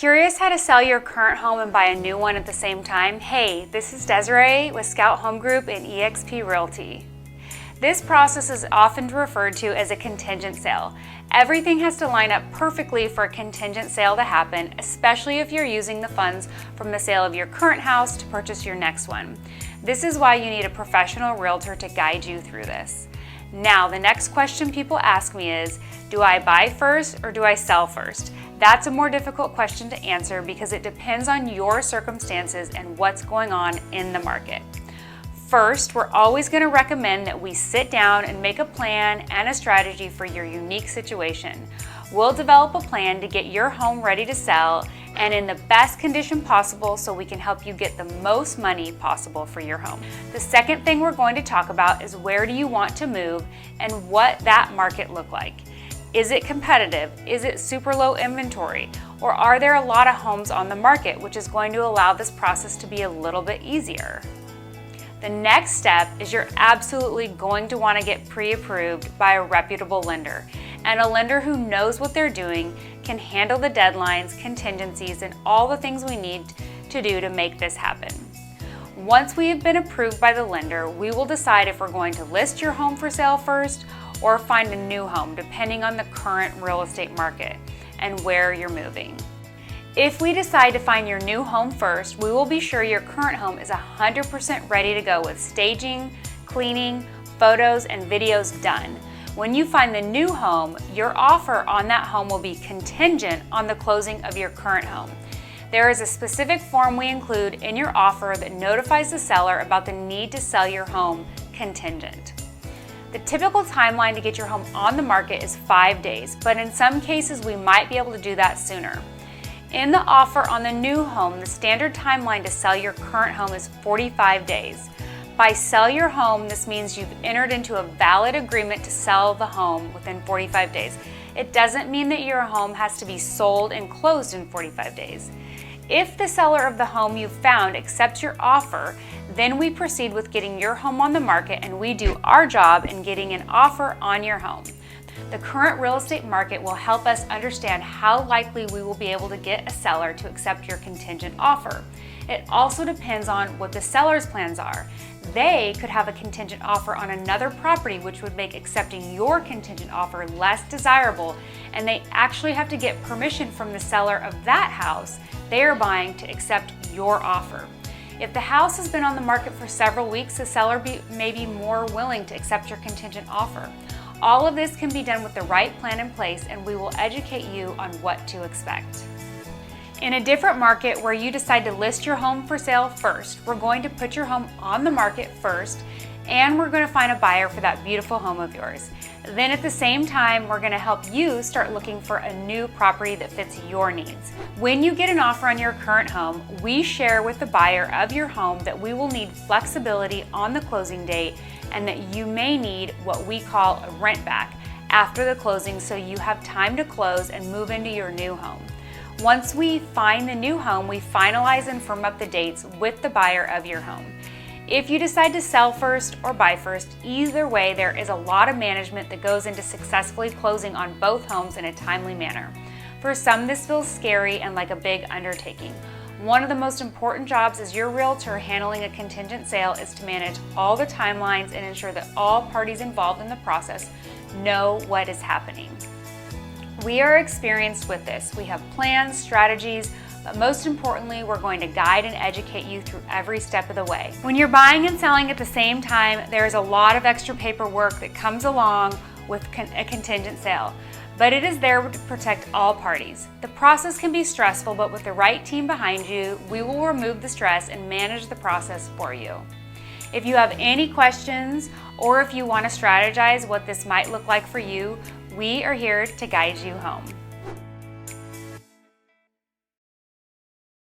Curious how to sell your current home and buy a new one at the same time? Hey, this is Desiree with Scout Home Group and eXp Realty. This process is often referred to as a contingent sale. Everything has to line up perfectly for a contingent sale to happen, especially if you're using the funds from the sale of your current house to purchase your next one. This is why you need a professional realtor to guide you through this. Now, the next question people ask me is, do I buy first or do I sell first? That's a more difficult question to answer because it depends on your circumstances and what's going on in the market. First, we're always going to recommend that we sit down and make a plan and a strategy for your unique situation. We'll develop a plan to get your home ready to sell and in the best condition possible so we can help you get the most money possible for your home. The second thing we're going to talk about is where do you want to move and what that market look like. Is it competitive? Is it super low inventory? Or are there a lot of homes on the market, which is going to allow this process to be a little bit easier? The next step is you're absolutely going to want to get pre-approved by a reputable lender, and a lender who knows what they're doing, can handle the deadlines, contingencies, and all the things we need to do to make this happen. Once we have been approved by the lender, we will decide if we're going to list your home for sale first or find a new home, depending on the current real estate market and where you're moving. If we decide to find your new home first, we will be sure your current home is 100% ready to go with staging, cleaning, photos, and videos done. When you find the new home, your offer on that home will be contingent on the closing of your current home. There is a specific form we include in your offer that notifies the seller about the need to sell your home contingent. The typical timeline to get your home on the market is 5 days, but in some cases we might be able to do that sooner. In the offer on the new home, the standard timeline to sell your current home is 45 days. By sell your home, this means you've entered into a valid agreement to sell the home within 45 days. It doesn't mean that your home has to be sold and closed in 45 days. If the seller of the home you found accepts your offer, then we proceed with getting your home on the market and we do our job in getting an offer on your home. The current real estate market will help us understand how likely we will be able to get a seller to accept your contingent offer. It also depends on what the seller's plans are. They could have a contingent offer on another property, which would make accepting your contingent offer less desirable, and they actually have to get permission from the seller of that house they are buying to accept your offer. If the house has been on the market for several weeks, the seller may be more willing to accept your contingent offer. All of this can be done with the right plan in place, and we will educate you on what to expect. In a different market where you decide to list your home for sale first, we're going to put your home on the market first, and we're going to find a buyer for that beautiful home of yours. Then at the same time, we're going to help you start looking for a new property that fits your needs. When you get an offer on your current home, we share with the buyer of your home that we will need flexibility on the closing date and that you may need what we call a rent back after the closing so you have time to close and move into your new home. Once we find the new home, we finalize and firm up the dates with the buyer of your home. If you decide to sell first or buy first, either way, there is a lot of management that goes into successfully closing on both homes in a timely manner. For some, this feels scary and like a big undertaking. One of the most important jobs as your realtor handling a contingent sale is to manage all the timelines and ensure that all parties involved in the process know what is happening. We are experienced with this. We have plans, strategies, but most importantly, we're going to guide and educate you through every step of the way. When you're buying and selling at the same time, there's a lot of extra paperwork that comes along with a contingent sale, but it is there to protect all parties. The process can be stressful, but with the right team behind you, we will remove the stress and manage the process for you. If you have any questions or if you want to strategize what this might look like for you, we are here to guide you home.